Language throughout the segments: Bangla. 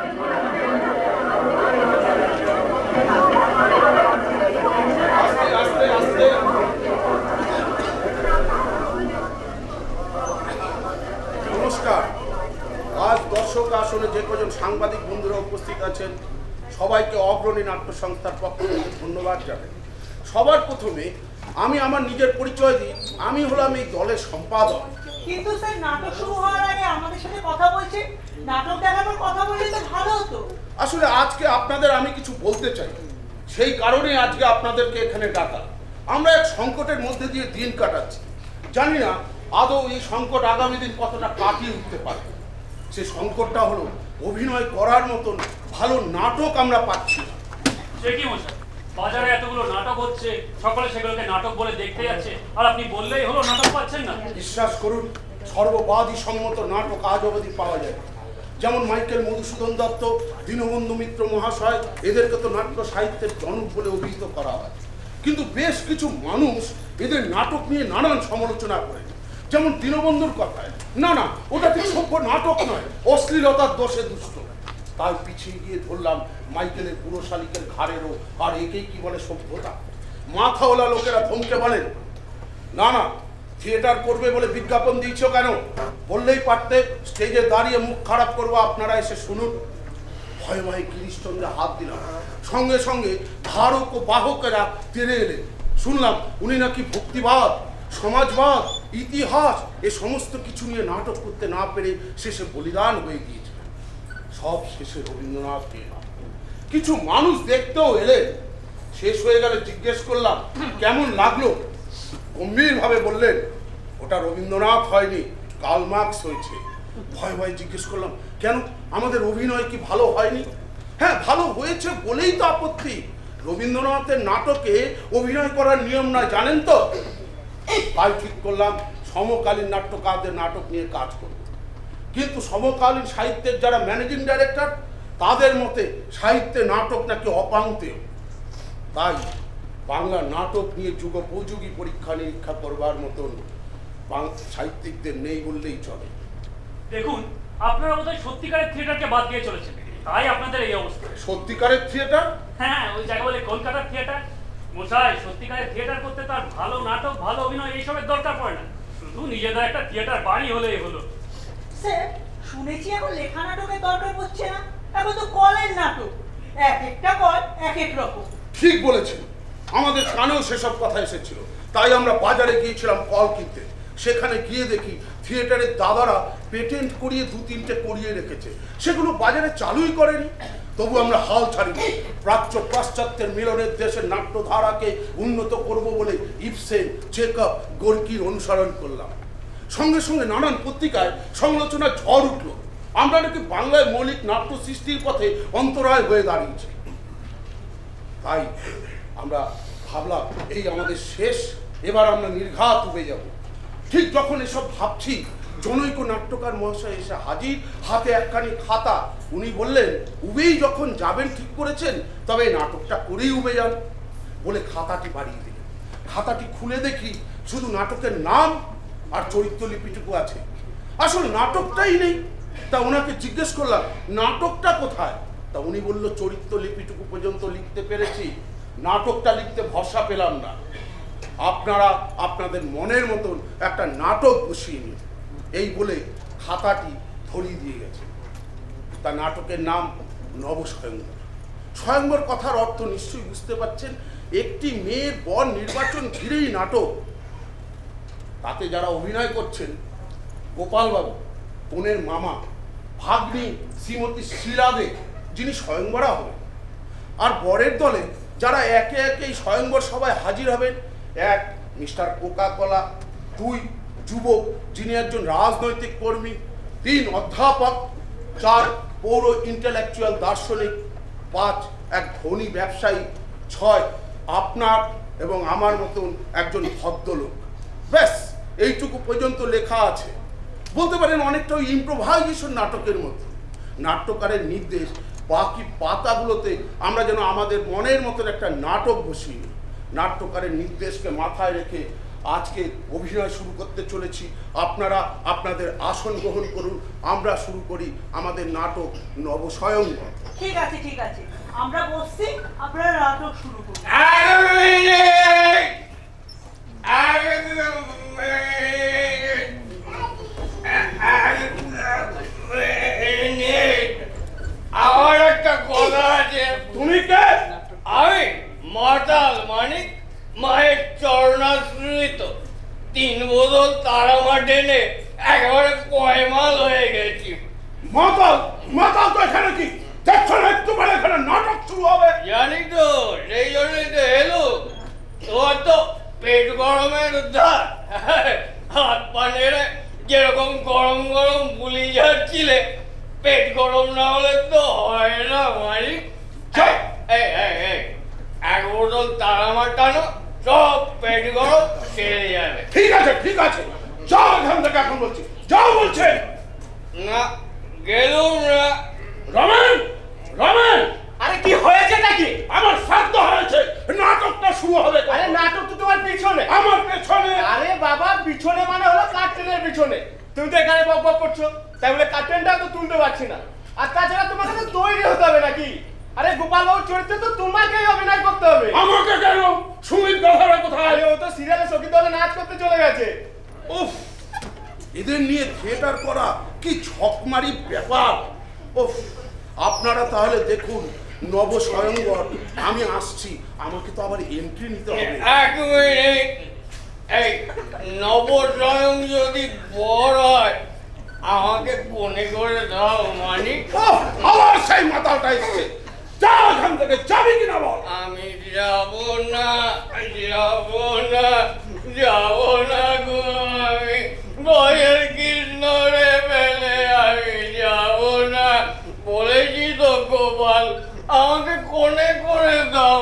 নমস্কার। আজ দর্শক আসনে যে কজন সাংবাদিক বন্ধুরা উপস্থিত আছেন সবাইকে অগ্রণী নাট্য সংস্থার পক্ষ থেকে ধন্যবাদ জানাই। সবার প্রথমে আমি আমার নিজের পরিচয় দিই। আমি হলাম এই দলের সম্পাদক। কিন্তু স্যার, নাটক শুরু হওয়ার আগে আমাদের সাথে কথা বলছে, নাটক দেখানোর কথা বললে তো ভালো হতো। আসলে আজকে আপনাদের আমি কিছু বলতে চাই, সেই কারণে আজকে আপনাদেরকে এখানে ডাকা। আমরা এক সংকটের মধ্যে দিয়ে দিন কাটাচ্ছি। জানি না আদৌ এই সংকট আগামী দিন কতটা কাটিয়ে উঠতে পারে। সে সংকটটা হলো অভিনয় করার মতন ভালো নাটক আমরা পাচ্ছি না। সে কি মশাই, বাজারে এতগুলো নাটক হচ্ছে, সকলে সেগুলোকে নাটক বলে দেখতে যাচ্ছে, আর আপনি বললেই হলো নাটক পাচ্ছেন না। বিশ্বাস করুন, সর্ববাদী সম্মত নাটক আজ অবধি পাওয়া যায়। যেমন মাইকেল মধুসূদন দত্ত, দীনবন্ধু মিত্র মহাশয়, এদেরকে তো নাট্য সাহিত্যের জনক বলে অভিহিত করা হয়। কিন্তু বেশ কিছু মানুষ এদের নাটক নিয়ে নানান সমালোচনা করে। যেমন দীনবন্ধুর কথায়, না না, ওটা ঠিক সভ্য নাটক নয়, অশ্লীলতার দোষে দুষ্ট। তাই পিছিয়ে গিয়ে ধরলাম মাইকেলের পুরো শালিকের ঘাড়েরও, আর একেই কি বলে সভ্যতা। মাথাওয়ালা লোকেরা ধমকে বলেন, না না, থিয়েটার করবে বলে বিজ্ঞাপন দিয়েছ কেন? বললেই পারতে, স্টেজে দাঁড়িয়ে মুখ খারাপ করবো, আপনারা এসে শুনুন। ভয়ে ভয়ে গিরিশচন্দ্রে হাত দিলাম। সঙ্গে সঙ্গে ধারক ও বাহকেরা তেড়ে এলেন। শুনলাম উনি নাকি ভক্তিবাদ, সমাজবাদ, ইতিহাস এ সমস্ত কিছু নিয়ে নাটক করতে না পেরে শেষে বলিদান হয়ে গিয়েছে। সব শেষে রবীন্দ্রনাথ নিয়ে। কিছু মানুষ দেখতেও এলেন। শেষ হয়ে গেলে জিজ্ঞেস করলাম কেমন লাগলো। গম্ভীরভাবে বললেন, ওটা রবীন্দ্রনাথ হয়নি, কার্ল মার্কস হয়েছে। ভয় ভয় জিজ্ঞেস করলাম, কেন, আমাদের অভিনয় কি ভালো হয়নি? হ্যাঁ, ভালো হয়েছে বলেই তো আপত্তি। রবীন্দ্রনাথের নাটকে অভিনয় করার নিয়ম নয়, জানেন তো। তাই ঠিক করলাম সমকালীন নাট্যকারদের নাটক নিয়ে কাজ করব। কিন্তু সমকালীন সাহিত্যের যারা ম্যানেজিং ডাইরেক্টর, তাদের মতে সাহিত্যে নাটক নাকি অপাঙ্ক্তেয়। তাই বাংলা নাটক নিয়ে যুগোপযোগী পরীক্ষা নিরীক্ষা করবার মতন সাহিত্যিকদের নেই বললেই চলে। দেখুন, আপনারা বোধহয় সত্যিকারের থিয়েটারকে বাদ দিয়ে চলেছেন, তাই আপনাদের এই অবস্থা। সত্যিকারের থিয়েটার? হ্যাঁ, ওই জায়গা বলে কলকাতার থিয়েটার। মশাই, সত্যিকারের থিয়েটার করতে তার ভালো নাটক, ভালো অভিনয় এইসবের দরকার পড়ে না, শুধু নিজেদের একটা থিয়েটার বাড়ি হলেই হলো। স্যার, শুনেছি এখন লেখা নাটকের দরকার পড়ছে না, এখন তো কলের নাটক, এক একটা কল এক এক রকম। ঠিক বলেছেন, আমাদের কানেও সেসব কথা এসেছিল। তাই আমরা বাজারে গিয়েছিলাম কল কিনতে। সেখানে গিয়ে দেখি থিয়েটারের দাদারা পেটেন্ট করিয়ে দু তিনটে করিয়ে রেখেছে, সেগুলো বাজারে চালুই করেনি। তবু আমরা হাল ছাড়িনি। প্রাচ্য পাশ্চাত্যের মিলনের দেশের নাট্যধারাকে উন্নত করব বলে ইবসেন, চেকআপ, গোর্কির অনুসরণ করলাম। সঙ্গে সঙ্গে নানান পত্রিকায় সমালোচনার ঝড় উঠল। আমরা নাকি বাংলায় মৌলিক নাট্য সৃষ্টির পথে অন্তরায় হয়ে দাঁড়িয়েছি। তাই আমরা ভাবলাম এই আমাদের শেষ, এবার আমরা নির্ঘাত উবে যাব। ঠিক যখন এসব ভাবছি, জনৈক নাট্যকার মহাশয় এসে হাজির, হাতে একখানি খাতা। উনি বললেন, উবেই যখন যাবেন ঠিক করেছেন, তবে এই নাটকটা করেই উবে যান বলে খাতাটি বাড়িয়ে দিলেন। খাতাটি খুলে দেখি শুধু নাটকের নাম আর চরিত্রলিপিটুকু আছে, আসল নাটকটাই নেই। তা ওনাকে জিজ্ঞেস করলাম, নাটকটা কোথায়? তা উনি বলল, চরিত্রলিপিটুকু পর্যন্ত লিখতে পেরেছি, নাটকটা লিখতে ভরসা পেলাম না। আপনারা আপনাদের মনের মতন একটা নাটক বসিয়ে নিন, এই বলে খাতাটি ধরিয়ে দিয়ে গেছে। তা নাটকের নাম নবস্বয়ম্বর। স্বয়ম্বর কথার অর্থ নিশ্চয়ই বুঝতে পারছেন, একটি মেয়ের বর নির্বাচন ঘিরেই নাটক। তাতে যারা অভিনয় করছেন, গোপালবাবু, বোনের মামা, ভাগ্নি শ্রীমতী শ্রীরাধে, যিনি স্বয়ংবরা হবেন। আর বরের দলে যারা একে একে এই স্বয়ংবর সভায় হাজির হবেন, এক মিস্টার কোকা কোলা, দুই যুবক যিনি একজন রাজনৈতিক কর্মী, তিন অধ্যাপক, চার পৌর ইন্টেলেকচুয়াল দার্শনিক, পাঁচ এক ধনী ব্যবসায়ী, ছয় আপনার এবং আমার মতন একজন ভদ্রলোক। ব্যাস এইটুকু পর্যন্ত লেখা আছে। বলতে পারেন অনেকটা ওই ইম্প্রোভাইজেশন নাটকের মতো। নাট্যকারের নির্দেশ, বাকি পাতাগুলোতে আমরা যেন আমাদের মনের মতন একটা নাটক বসিয়ে। নাট্যকারের নির্দেশকে মাথায় রেখে আজকে অভিনয় শুরু করতে চলেছি। আপনারা আপনাদের আসন গ্রহণ করুন। আমরা শুরু করি আমাদের নাটক নবস্বয়ংবর। ঠিক আছে ঠিক আছে, আমরা বসছি, আপনারা নাটক শুরু করুন। আমার একটা কথা আছে। তুমি কে? আমি মাতাল মানিক, মায়ের চরণাশ্রিত 3 বোতল তারামা টেনে একেবারে পয়মাল হয়ে গেছি। মাতাল? মাতাল তো এখানে কি দেখছো না? একটু পরে এখানে নাটক শুরু হবে। জানি তো, সেই জন্যই তো এলো। তোমার তো পেট গরমের ধার, হাত পা নেড়ে যেরকম গরম গরম বুলি যাচ্ছিলে, পেট গরম না হলে তো হয় না মালিক। এই এই এই 1 বোতল তারামা টানো, সব পেট গরম সেরে যাবে। ঠিক আছে ঠিক আছে, যাও এখান থেকে, এখন বলছি যাও বলছে। না গেলুম না। রমেন, রমেন, আরে কি হয়েছে নাকি? আমার শ্রাদ্ধ হয়েছে, নাটকটা শুরু হবে। আরে নাটক তো তোমার পিছনে। আমার পেছনে? আরে বাবা, পিছনে মানে হলো কার্টেনের পিছনে। তুমি তো এখানে বক বক করছো, তাই বলে কার্টেনটা তো তুলতে পারছি না। আর তাছাড়া তোমাকে তো তৈরি হতে হবে নাকি? আরে গোপাল বাবুর চরিত্রে তো তোমাকেই অভিনয় করতে হবে। আমাকে কেন? সুমিত কথাটা কোথায়? আরে ও তো সিরিয়ালে সখী দলে নাচ করতে চলে গেছে। উফ, এদের নিয়ে থিয়েটার করা কি ছকমারি ব্যাপার। উফ, আপনারা তাহলে দেখুন নবস্বয়ংবর। আমি আসছি, আমাকে তো আবার এন্ট্রি নিতে হবে। 1 মিনিট। এই নবস্বয়ং যদি বড় হয়, আমাকে কোণে করে দাও মানিক। উফ, আবার সেই মাতালটা এসছে। যাও এখান থেকে, যাবি কিনা বল। আমি যাব না, যাব না, যাব না গো। আমি বয়ের কৃষ্ণ রে ফেলে আমি যাব না। বলেছি তো গোপাল, আমাকে কোণে করে দাও,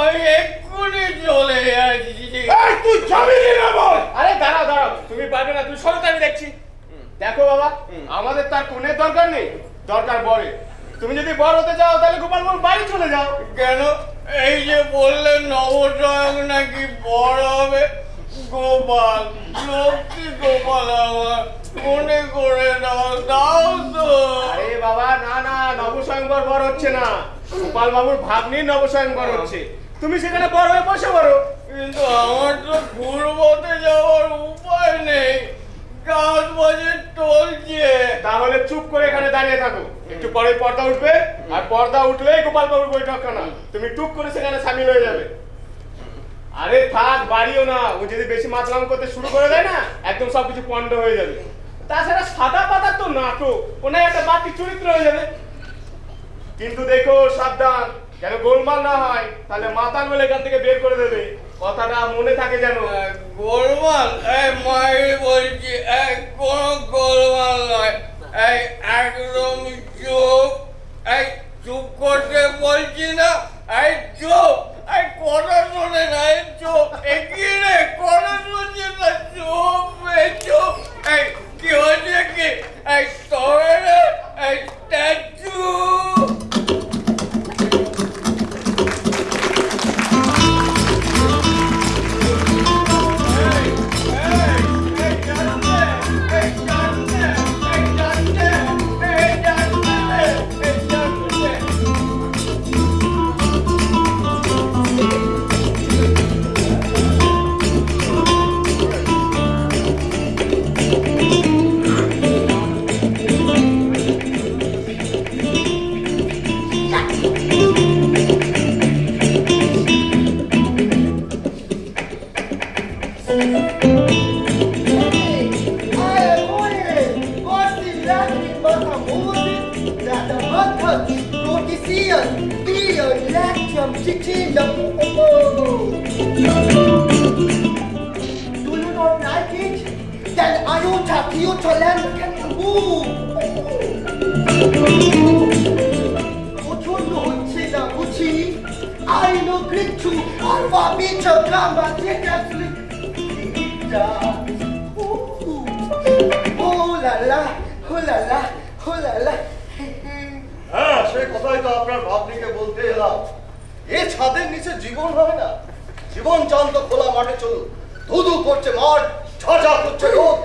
আমি এক্ষুনি চলে যাচ্ছি। এই, তুই যাবি কিনা বল। আরে দাঁড়াও দাঁড়াও, তুমি পারবে না, তুমি সরো, আমি দেখছি। দেখো বাবা, আমাদের তার কোণের দরকার নেই, দরকার বরে। তুমি যদি বর হতে চাও তাহলে গোপাল বাবুর বাড়ি চলে যাও। কেন? এই যে বললেন নবস্বয়ং নাকি বড় হবে। গোপাল, লক্ষ্মী গোপাল আমার, মনে করে দাও, দাও তো। আরে বাবা, না না, নবস্বয়ংবর বর হচ্ছে না, গোপাল বাবুর ভাগ্নির নবস্বয়ংবর হচ্ছে। তুমি সেখানে বড় হয়ে বসে পড়ো। কিন্তু আমার তো ঘুরবতে যাওয়ার উপায় নেই, গাছ বাজে টলছে। তাহলে চুপ করে এখানে দাঁড়িয়ে থাকো, একটু পরে পর্দা উঠবে, আর পর্দা উঠলেই গোপাল বাবুর বৈঠকখানা, তুমি টুক করে সেখানে সামিল হয়ে যাবে। আরে থাক, বাড়িও না, ও যদি বেশি মাতলাম করতে শুরু করে দেয় না, একদম সবকিছু পণ্ড হয়ে যাবে। তাছাড়া সাদা পাতার তো নাটক, ওনার একটা বাড়তি চরিত্র হয়ে যাবে। কিন্তু দেখো সাবধান, যেন গোলমাল না হয়, তাহলে মাতাল বলে এখান থেকে বের করে দেবে, কথাটা মনে থাকে যেন। গোলমাল? এই মায়ের বলছি, কোনো গোলমাল নয়। এই একদম চুপ, এই চুপ করতে বলছি না, এই চুপ, এই কথা শোনে না, এই চুপ, এগিয়ে রে, কথা শুনছে না, চুপ, এই চুপ। এই কি হচ্ছে কি? এই তবে রে, এই statue. Do you not like it? Then iota, iota, land can move. পছন্দ হচ্ছে না বুঝি? I know Greek to Alpha, Beta, Gamma, Theta, Theta. Oh la la, oh la la, oh la la. হ্যাঁ, সে কথাই তো আপনার ভাবনিকে বলতে এলাম। এ ছাদের নিচে জীবন হয় না, জীবন চান তো খোলা মাঠে চলুন। ধুধু করছে মাঠ, ঝাঝা করছে রোদ।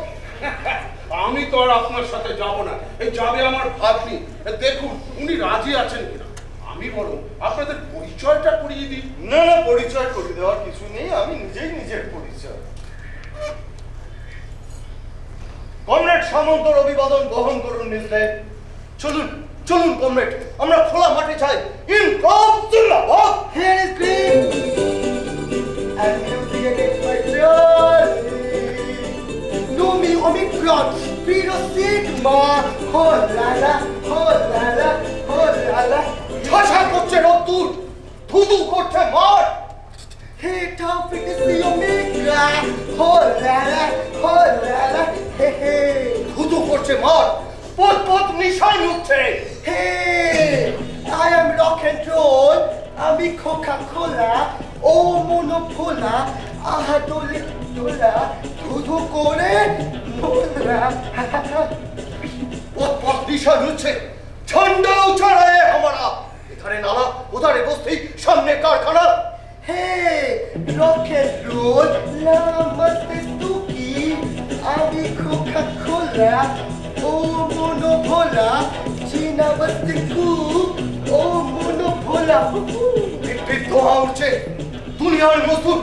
আমি তো আর আপনার সাথে যাব না, এই যাবে আমার ভাগ্নি। দেখুন উনি রাজি আছেন কিনা। আমি বরং আপনাদের পরিচয়টা করিয়ে দিই। না না, পরিচয় করে দেওয়ার কিছু নেই, আমি নিজেই নিজের পরিচয়। কমরেড সামন্তর অভিবাদন গ্রহণ করুন নিজে। চলুন চলুন কমরেড, আমরা খোলা মাঠে চাই। ইনকলাব জিন্দাবাদ। Here is green and music against my journey. Numi Omicron, Piro Sigma, ho la la, ho la la, ho la la. Jhajha করছে রোদ্দুর, ধুধু করছে মাঠ। Hey, Taufik is the Omega, ho la la, hey hey. ধুধু করছে মাঠ, পথ পথ নিশায় উঠছে। Hey, I am rock and roll, আমি Coca-Cola, ও Monopola, আহা দোলে দোলা, ধুধু করে মোলা। পথ পথ নিশায় উঠছে, ঝান্ডা উঠা রে হামারা। এধারে নালা, ওধারে বস্তি, সামনে কারখানা। Hey, rock and roll, namaste Tuki, আমি Coca-Cola, ও Monopola, China Bastiku, ও Monopola. বিদ্যুৎ ধোঁয়া উঠছে, দুনিয়ার মজদুর।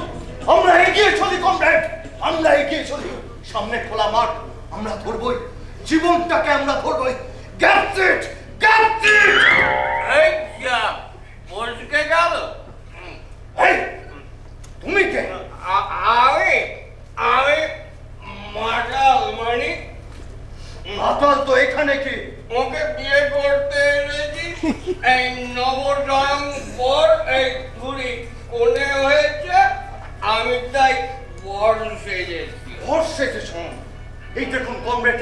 আমরা এগিয়ে চলি কমরেড, আমরা এগিয়ে চলি। সামনে খোলা মাঠ, আমরা ধরবই জীবনটাকে, আমরা ধরবই। That's it! That's it! এই যা বসকে গেল। এই, তুমি কে? আমি আমি মাতাল মানে মাতাল তো এখানে কি? ওকে বিয়ে করতে এসেছি। এই নবজয়ং পর এই ঘুরি কোণে হয়েছে, আমি তাই বর সেজেছি। ভর সেজেছ। এই দেখুন কমরেড,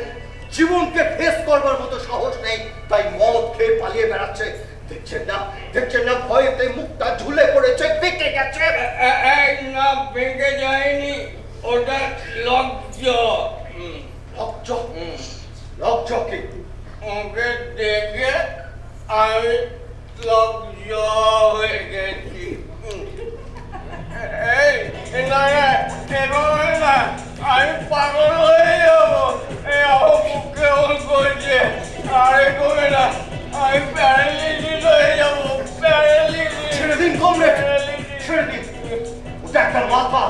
জীবনকে ফেস করবার মতো সাহস নেই, তাই মদ খেয়ে পালিয়ে বেড়াচ্ছে। দেখছেন না, দেখছেন না, ভয়েতে মুখটা ঝুলে পড়েছে, পেকে গেছে। এই না ভেঙে যায়নি, ওটা লজ্জ। লজ্জ, লজ্জ কি? ওকে দেখে আমি লজ্জ হয়ে গেছি। এই না না, এভাবে না, আমি পাগল হয়ে যাবো। এই আমার বুক কেমন করছে, আরে কমে না, আমি প্যারালিসিস হয়ে যাবো, প্যারালিসিস। ছেড়ে দিন কমরেড, ছেড়ে দিন। ওটা একটা মাথা,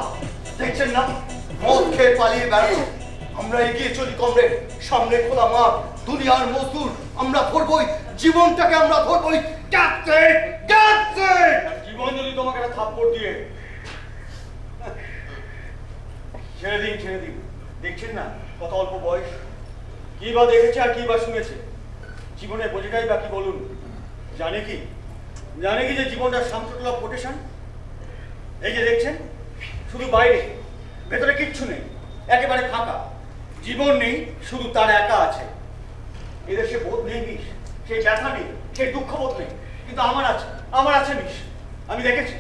দেখছেন না, মদ খেয়ে পালিয়ে বেড়াচ্ছে। আমরা এগিয়ে চলি কমরেড, সামনে খোলা মাঠ, দুনিয়ার মজদুর। আমরা ধরবই জীবনটাকে, আমরা ধরবই। Captain, captain! জীবন যদি তোমাকে একটা থাপ্পড় দিয়ে ছেড়ে দিন, ছেড়ে দিন। দেখছেন না কত অল্প বয়স, কি বা দেখেছে আর কি বা শুনেছে। জীবনে বোঝেটাই বা কি বলুন। জানে কি, জানে কি যে জীবনটা সামটোটলা কোটেশন। এই যে দেখছেন, শুধু বাইরে, ভেতরে কিচ্ছু নেই, একেবারে ফাঁকা। জীবন নেই, শুধু তার একা আছে। এদেশে বোধ নেই বিষ, সেই ব্যথা নেই, সেই দুঃখ বোধ নেই, কিন্তু আমার আছে, আমার আছে বিষ। আমি দেখেছি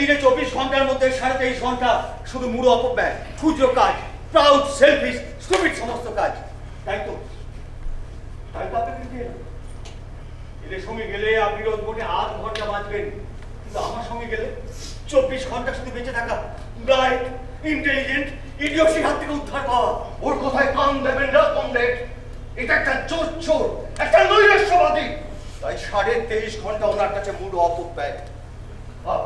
দিনে 24 ঘন্টার মধ্যে 23.5 ঘন্টা শুধু মুড়ো অপব্যয়, ক্ষুদ্র কাজ, প্রাউড, সেলফিশ, স্টুপিড সমস্ত কাজ। তাই তো আপনাকে দিতে এলাম। এদের সঙ্গে গেলে আপনি রোজ মোটে 8 ঘন্টা বাঁচবেন, কিন্তু আমার সঙ্গে গেলে 24 ঘন্টা শুধু বেঁচে থাকা, ব্রাইট, ইন্টেলিজেন্ট, ইডিওসির হাত থেকে উদ্ধার পাওয়া। ওর কথায় কান দেবেন না কমরেড, এটা একটা চোর, একটা নৈরাশ্যবাদী। তাই 23.5 ঘন্টা ওনার কাছে মুড়ো অপব্যয়।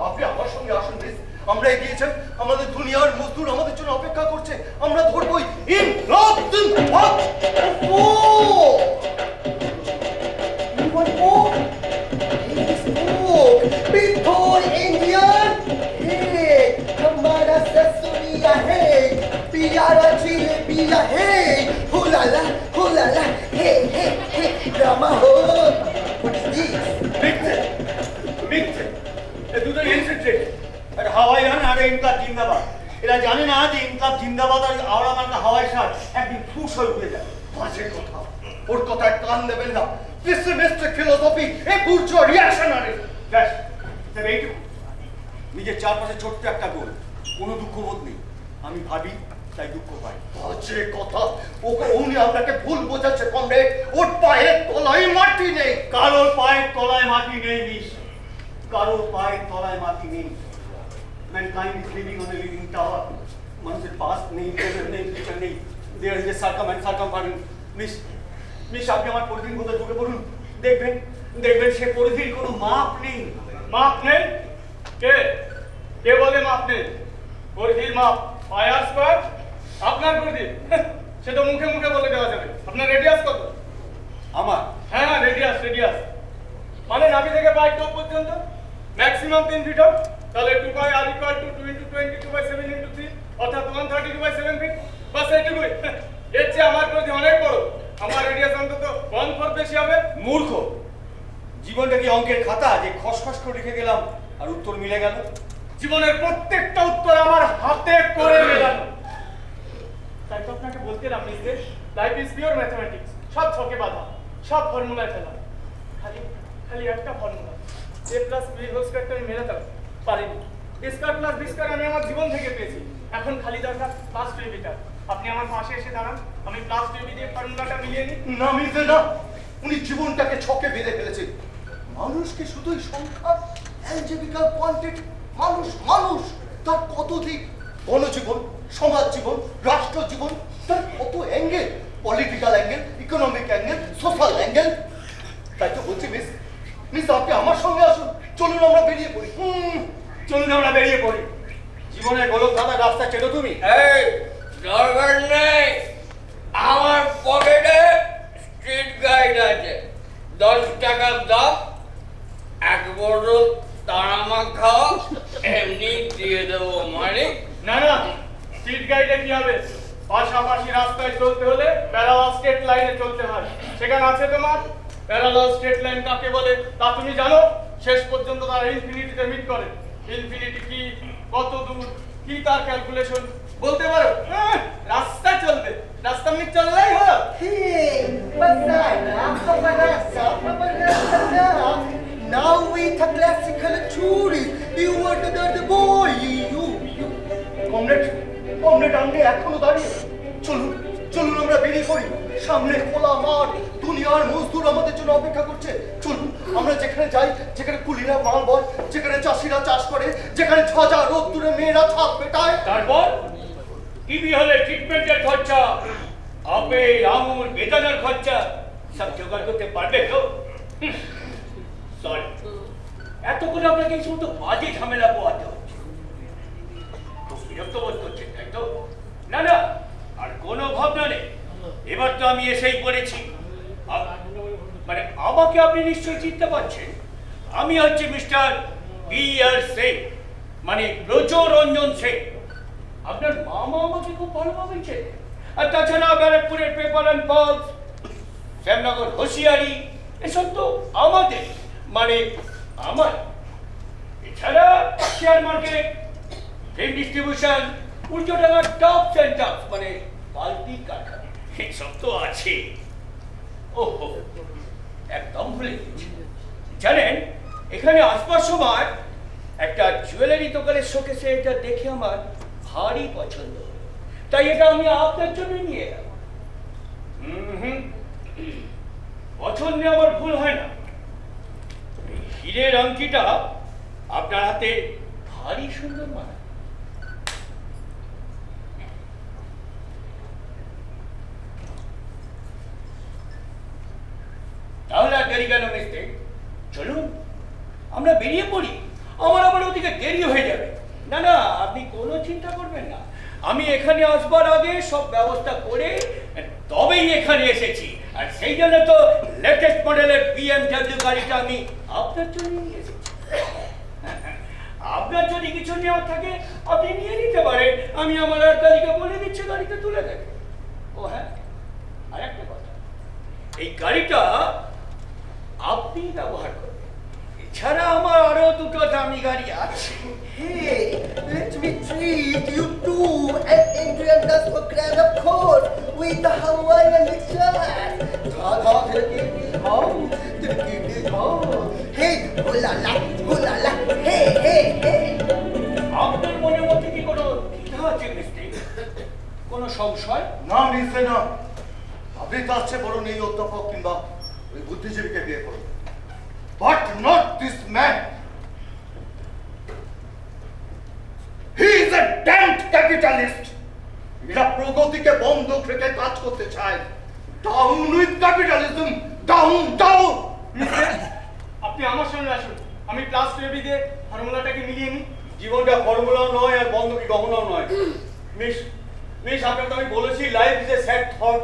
আপনি আমার সঙ্গে আসুন প্লিজ। আমরা এগিয়েছেন, আমাদের দুনিয়ার মজদুর আমাদের জন্য অপেক্ষা করছে। আমরা ধরবই ইনকলাব জিন্দাবাদ। Oh! You want more? Hey, smoke! Big boy Indian! Hey! Hamara sasuria hey! Piara jalebiya hey! Hula la! Hey, hey, hey! Rama ho! What is this? মিথ্যে, মিথ্যে। এ দুটো ইনফিল্ট্রেট, আর হাওয়াইয়ান আর ইনকলাব জিন্দাবাদ। এরা জানে না যে ইনকলাব জিন্দাবাদ আর আওড়া মার্কা হাওয়াই শার্ট একদিন ফুস হয়ে উঠে যায়। বাজে কথা, ওর কথায় কান দেবেন না। পেসিমিস্টিক ফিলোসফি, এ বুর্জোয়া রিঅ্যাকশনারি। ব্যাস, তবে এইটুকু, নিজের চারপাশে ছোট্ট একটা গোল, কোনো দুঃখবোধ নেই। আমি ভাবি তাই দুঃখ পাই। বাজে কথা, ওকে উনি আপনাকে ভুল বোঝাচ্ছে কমরেড। ওর পায়ের তলায় মাটি নেই। কারোর পায়ের তলায় মাটি নেই মিস, কারোর পায়ের তলায় মাটি নেই। Mankind is living on a living tower. মানুষের পাস্ট নেই, প্রেজেন্ট নেই, ফিউচার নেই। There is a circum and circumference. Miss আপনি আমার পরিধির মধ্যে ঢুকে পড়ুন, দেখবেন সে পরিধির কোনো মাপ নেই। মাপ নেই? কে কে বলে মাপ নেই? পরিধির মাপ পায়ার স্কয়ার? আপনার পরিধি সে তো মুখে মুখে বলে দেওয়া যাবে। আপনার রেডিয়াস কত? আমার হ্যাঁ, রেডিয়াস মানে নাভি থেকে পায়ের টোপ পর্যন্ত ম্যাক্সিমাম 3 ফিট হোক, তাহলে 2 পাই আর ইকুয়াল টু 2 × 22/7 × 3 অর্থাৎ 132/7 ফিট। বাস এইটুকুই। এর চেয়ে আমার পরিধি অনেক বড়। আমার রেডিয়াস অন্তত 1/4 বেশি হবে। মূর্খ, জীবনটা কি অঙ্কের খাতা যে খসখস করে লিখে গেলাম আর উত্তর মিলে গেল? জীবনের প্রত্যেকটা উত্তর আমার হাতে করে মেলানো। তাই তো আপনাকে বলতেলাম mister, life is pure mathematics. সব ছকে বাঁধা, সব ফর্মুলায় ফেলা। খালি একটা ফর্মুলা, a + b² টা আমি মেলাতে পারিনি। a² + b² আমি আমার জীবন থেকে পেয়েছি। এখন খালি দরকার +2b টা। আপনি আমার পাশে এসে দাঁড়ান, আমি +2b দিয়ে ফর্মুলাটা মিলিয়ে নিই। না মিলবে না, উনি জীবনটাকে ছকে বেঁধে ফেলেছেন। মানুষকে শুধুই সংখ্যা, অ্যালজেব্রিক্যাল কোয়ান্টিটি। মানুষ তার কত দিক, গণজীবন, সমাজ জীবন, রাষ্ট্র জীবন, তার কত angle, political angle, economic angle, social angle. তাই তো বলছি মিস আপনি আমার সঙ্গে আসুন, চলুন আমরা বেরিয়ে পড়ি। জীবনের গোলক ধাঁধার রাস্তা চেনো তুমি? এই দরকার নেই, আমার পকেটে স্ট্রিট গাইড আছে, 10 টাকার দাম, 1 বোতল তারামা খাও, এমনি দিয়ে দেবো মানে। না, স্ট্রিট গাইডে কি হবে? পাশাপাশি রাস্তায় চলতে হলে প্যারালাল স্ট্রেট লাইনে চলতে হয়। সেখানে আছে তোমার প্যারালাল স্ট্রেট লাইন কাকে বলে তা তুমি জানো? শেষ পর্যন্ত তারা ইনফিনিটিতে মিট করে। ইনফিনিটি কি, কত দূর, কি তার ক্যালকুলেশন বলতে পারো? রাস্তা চলবে, রাস্তা আমি চললেই হলো। Hey, banana, paparasa. Now with a classical tourist, you are the boy, you. Comrade, আপনি এখনো দাঁড়িয়ে? চলুন আমরা বেরিয়ে পড়ি। সামনে খোলা মাঠ, দুনিয়ার মজদুর আমাদের জন্য অপেক্ষা করছে। চলুন আমরা যেখানে যাই, যেখানে কুলিরা মাল বয়, যেখানে চাষিরা চাষ করে, যেখানে ঝাঁঝা রোদ্দুরে মেয়েরা ছাদ পেটায়। তারপর টিভি হলে ট্রিটমেন্টের খরচা, আপেল আঙুর বেদানার খরচা সব জোগাড় করতে পারবে তো? সরি, এত করে আপনাকে এই সমস্ত বাজে ঝামেলা পোহাতে হচ্ছে। খুব বিরক্ত বোধ করছেন তাই তো? না, আর কোনো ভাবনা নেই। এবার তো আমি এসেই পড়েছি। মানে আমাকে আপনি নিশ্চয়ই চিনতে পারছেন। আমি হচ্ছে মিস্টার B.R. সেন, মানে ব্রজরঞ্জন সেন। আপনার মামা আমাকে খুব ভালোভাবে চেনে। আর তাছাড়া ব্যারাকপুরের পেপার অ্যান্ড পালস, শ্যামনগর হুঁশিয়ারি, এসব তো আমাদের, মানে আমার। এছাড়া শেয়ার মার্কেট, ফিল্ম ডিস্ট্রিবিউশন, উল্টোডাঙ্গার টপ সেন্টার, মানে বালতি কারখানা, এসব তো আছে। ওহো, একদম ভুলে গেছি। জানেন, এখানে আসবার সময় একটা জুয়েলারি দোকানের শোকেসে এটা দেখে আমার ভারী পছন্দ হলো, তাই এটা আমি আপনার জন্য নিয়ে এলাম। পছন্দে আমার ভুল হয় না। হীরের আংটিটা আপনার হাতে ভারী সুন্দর মানায়। তাহলে আর দেরি কেন মিস্ত্রি? চলুন আমরা বেরিয়ে পড়ি। আমার ওদিকে দেরি হয়ে যাবে। না, আপনি কোনো চিন্তা করবেন না। আমি এখানে আসবার আগে সব ব্যবস্থা করে তবেই এখানে এসেছি। আর সেই জন্য তো লেটেস্ট মডেলের BMW গাড়িটা আমি আপনার জন্য নিয়ে এসেছি। আপনার যদি কিছু নেওয়ার থাকে আপনি নিয়ে নিতে পারেন। আমি আমার আর গাড়িকে বলে দিচ্ছি গাড়িতে তুলে দেবে। ও হ্যাঁ, আর একটা কথা, এই গাড়িটা আপনি ব্যবহার করবেন। এছাড়া আমার আরো দুটো দামি গাড়ি আছে। Hey, let me treat you to an Indian dance program, of course, with the Hawaiian mixture. Hey, hula la, hey. আপনার মনের মধ্যে কি কোনো দ্বিধা আছে মিস্ত্রি? কোনো সংশয়? না মিলছে না, আপনি তার চেয়ে বড় নেই অধ্যাপক কিংবা ওই বুদ্ধিজীবীকে বিয়ে করুন, but not this man. He is a damned capitalist. আপনি আমার সঙ্গে আসুন, আমি প্লাস টেবি দিয়ে ফর্মুলাটাকে মিলিয়ে নিই। জীবনটা ফর্মুলাও নয় আর বন্ধকি গহনাও নয়। মিস মিস আপনাকে তো আমি বলেছি life is a sad thought.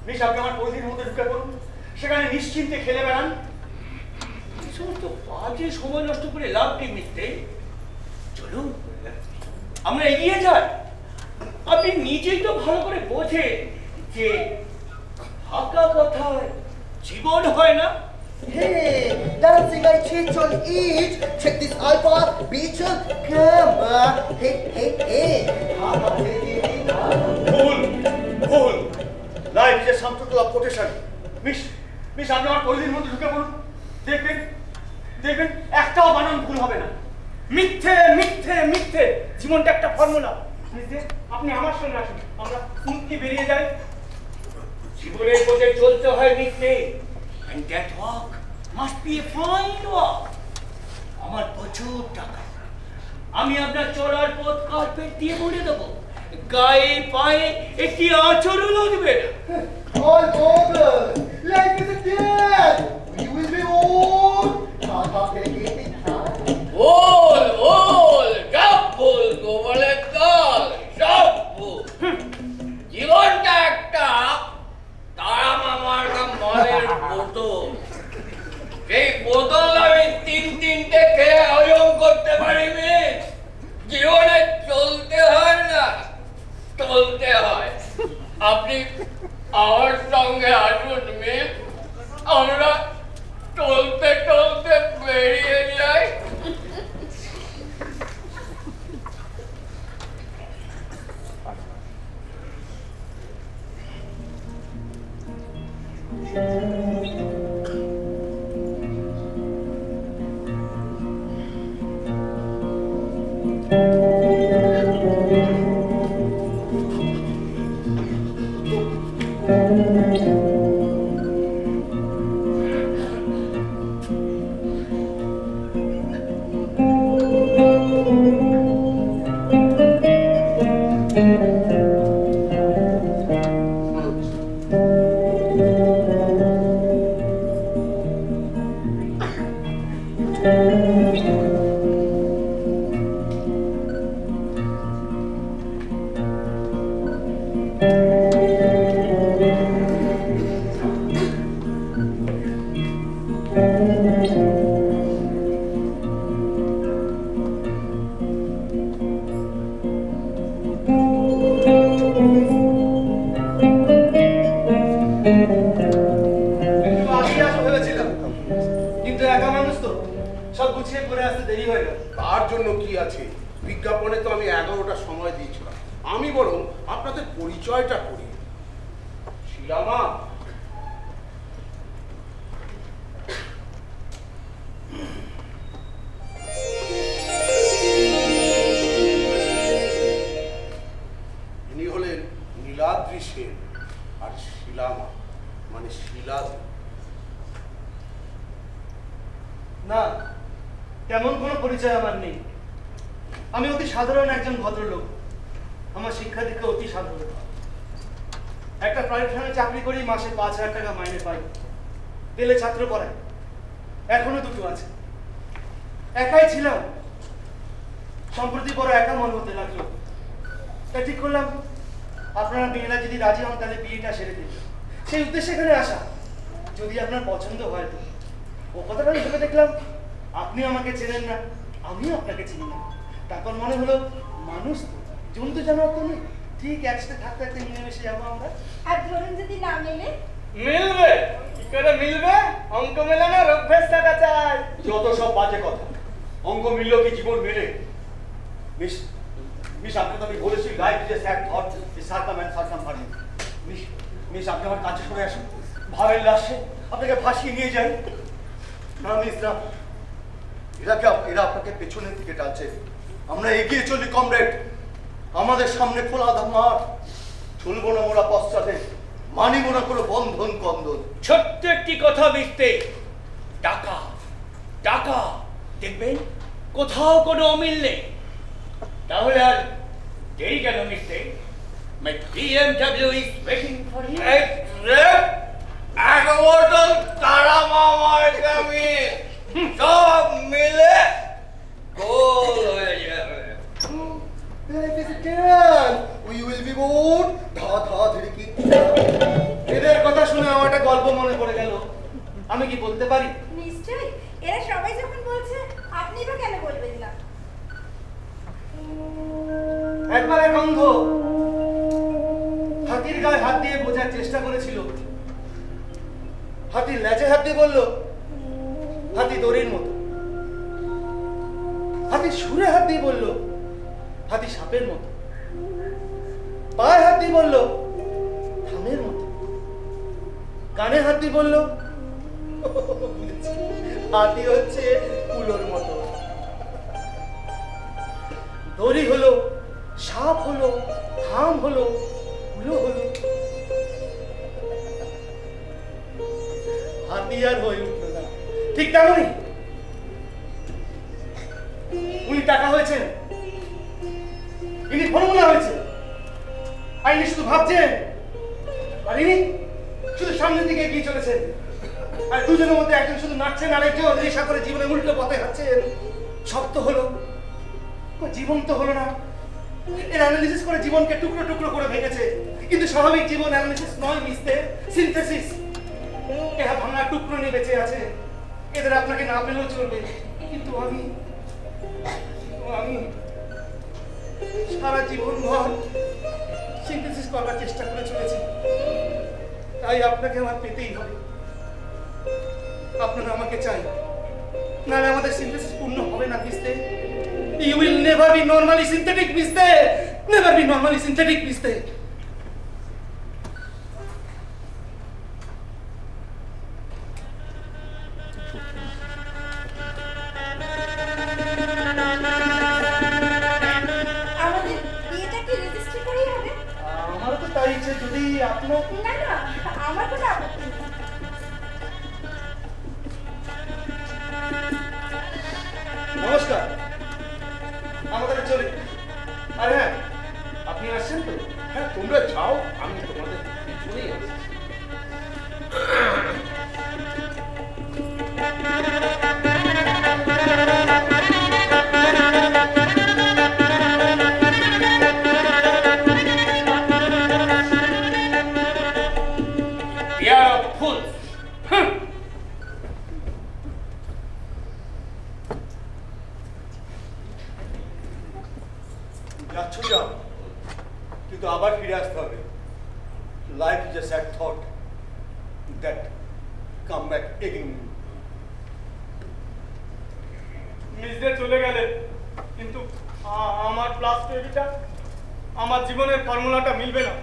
Miss আপনি আমার পরিধির মধ্যে ঢুকে পড়ুন, সেখানে নিশ্চিন্তে খেলে বেড়ান। এই সমস্ত বাজে সময় নষ্ট করে লাভ কি মিথ্যে? চলুন আমরা এগিয়ে যাই। আপনি নিজেই তো ভালো করে বোঝেন যে ফাঁকা কথায় জীবন হয় না। Hey, dancing I change on each. Check this alpha, beetle, come on. Hey, hey, hey. ভুল ভুল, life is A sum total of quotation. Miss miss আপনি আমার পরিধির মধ্যে ঢুকে পড়ুন, দেখবেন দেখবেন একটাও বানান ভুল হবে না। মিথ্যে মিথ্যে মিথ্যে, জীবনটা একটা ফর্মুলা। আপনি আমার সঙ্গে আসুন, আমরা মুক্তি বেরিয়ে যাই। জীবনের পথে চলতে হয় মিথ্যে, and that walk must be a fine walk. আমার প্রচুর টাকা, আমি আপনার চলার পথ কার্পেট দিয়ে মুড়ে দেবো, গায়ে পায়ে একটি আঁচড়ও লাগবে না। All over. Life is a death. We will be old. Tata taking time. ভুল ভুল, সব ভুল, গোবরের দল, সব ভুল। জীবনটা একটা তারা মামার মলের বোতল। সেই বোতল আমি তিনটে খেয়ে হজম করতে পারি মিস। জীবনে চলতে হয় না, চলতে হয়। আপনি আমার সঙ্গে আসুন মিস, আমরা চলতে চলতে বেরিয়ে যাই। আমি আসবো ভেবেছিলাম, কিন্তু একা মানুষ তো, সব গুছিয়ে করে আসতে দেরি হয়ে গেল। তার জন্য কি আছে, বিজ্ঞাপনে তো আমি 11টা সময় দিয়েছিলাম। আমি বরং আপনাদের পরিচয়টা করি। শিলামা, ইনি হলেন নীলাদ্রি সেন, আর শিলামা মানে শিলাদি। না, তেমন কোনো পরিচয় আমার নেই। আমি অতি সাধারণ একজন ভদ্রলোক। আমার শিক্ষা দীক্ষা অতি সাধারণ। একটা প্রাইভেট ফার্মে চাকরি করি, মাসে 5,000 টাকা মাইনে পাই। তেলে ছাত্র পড়াই, এখনো দুটো আছে। একাই ছিলাম, সম্প্রতি বড় একা মনে হতে লাগলো। তাই ঠিক করলাম, আপনারা মেয়েরা যদি রাজি হন তাহলে বিয়েটা সেরে দিন। সেই উদ্দেশ্যে এখানে আসা। যদি আপনার পছন্দ হয় তো। ও কথাটা আমি ভেবে দেখলাম, আপনি আমাকে চেনেন না, আমিও আপনাকে চিনি না। তারপর মনে হলো, মানুষ তো, জন্তু জানোয়ার তো নেই, ঠিক একসাথে থাকতে থাকতে মিলেমিশে যাবো আমরা। আর ধরুন যদি না মেলে? মিলবে কি করে মিলবে? অঙ্ক মেলানোর অভ্যেস থাকা চাই। যত সব বাজে কথা, অঙ্ক মিললেও কি জীবন মেলে? মিস মিস আপনি তো আমি বলেছি life is a sad thought, is circum and circumference. Miss miss আপনি আমার কাছে সরে আসুন, ভাবের লাশে আপনাকে ভাসিয়ে নিয়ে যাই। না মিস না, এরা আপনাকে পেছনের দিকে টানছে। আমরা এগিয়ে চলি কমরেড, আমাদের সামনে খোলা মাঠ, চলবো না মোরা পশ্চাতে, মানিব না কোনো বন্ধন কন্দন। ছোট্ট একটি কথা মিথ্যে, টাকা টাকা, দেখবেন কোথাও কোনো অমিল নেই। তাহলে আর দেরি কেন মিথ্যে? My BMW is waiting for you. এক বোতল তারা মামার কামি সব মিলে গোল হয়ে যাবে। Life is a dance. We will be born. ধা ধা ধড়কি। এদের কথা শুনে আমার একটা গল্প মনে পড়ে গেল, আমি কি বলতে পারি? নিশ্চয়ই, এরা সবাই যখন বলছে আপনি তো কেন বলবেন না? একবার এক অন্ধ হাতির গায়ে হাত দিয়ে বোঝার চেষ্টা করেছিল। হাতির লেজে হাত দিয়ে বলল, হাতি দড়ির মতো। হাতি সুরে হাত দিয়ে বলল, হাতি সাপের মতো। পায়ে হাত দিয়ে বলল, থামের মতো। কানে হাত দিয়ে বলল, বুঝেছি, হাতি হচ্ছে কুলোর মতো। দড়ি হলো, সাপ হলো, থাম হলো, কুলো হলো, হাতি আর হয়ে উঠলো না। ঠিক তেমনই উনি টাকা হয়েছেন, ইনি ফর্মুলা হয়েছে, আর ইনি শুধু ভাবছেন, আর ইনি শুধু সামনের দিকে এগিয়ে চলেছেন। আর দুজনের মধ্যে একজন শুধু নাচছেন, আরেকজন নেশা করে জীবনে উল্টো পথে হাঁটছেন। সব তো হলো, জীবন তো হলো না। এর অ্যানালিসিস করে জীবনকে টুকরো টুকরো করে ভেঙেছে, কিন্তু স্বাভাবিক জীবন অ্যানালিসিস নয় মিস্টার, সিনথেসিস। এরা ভাঙা টুকরো নিয়ে বেঁচে আছে, এদের আপনাকে না পেলেও চলবে, কিন্তু আমি সারা জীবন ভর সিনথেসিস করার চেষ্টা করে চলেছি। তাই আপনাকে আমার পেতেই হবে, আপনারা আমাকে চাই, নাহলে আমাদের সিনথেসিস পূর্ণ হবে না mister. You will never be normally synthetic, mister. Never be normally synthetic, mister. আমাদের বিয়েটা কি রেজিস্ট্রি করেই হবে? আমারও তো তাই ইচ্ছে, যদি আপনার না না, আমার কোনো আপত্তি নেই। নমস্কার, আমাদের চলে। আরে হ্যাঁ, আপনি আসছেন তো? হ্যাঁ, তোমরা যাও, আমি তোমাদের পিছনেই আছি। Pair of fools. যাচ্ছ যাও, কিন্তু আবার ফিরে আসতে হবে। Life is a sad thought that come back again. মিসদের চলে গেলে, কিন্তু আমার প্লাস টোয়েন্টিটা, আমার জীবনের ফর্মুলাটা মিলবে না।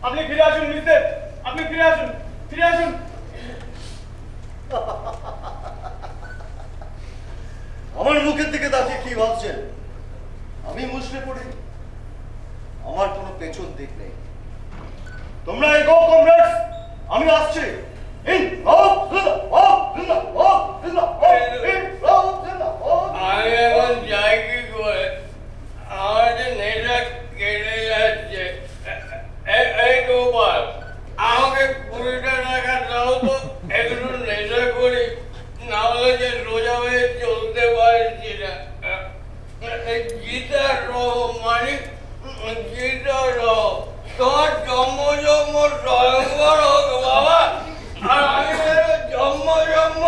আপনি ফিরে আসুন মিসদের, আপনি ফিরে আসুন, ফিরে আসুন। আমার মুখের দিকে তাকিয়ে কি ভাবছেন? আমি মুছড়ে পড়ি, আমার কোনো পেছন দিক নেই। তোমরা এগো কমরেডস, আমি আসছি। In out out out in out আমি এখন যাই কি করে? আমার যে নেশা কেটে যাচ্ছে। এই গোপাল, আমাকে 20টা টাকা দাও তো, একটু নেশা করি, না হলে যে রোজা হয়ে চলতে পারছি না। এই গীতা রহ মানে গীতা রহ, তোমার জন্ম জন্ম স্বয়ংবর হোক বাবা, আর আমি জন্ম জন্ম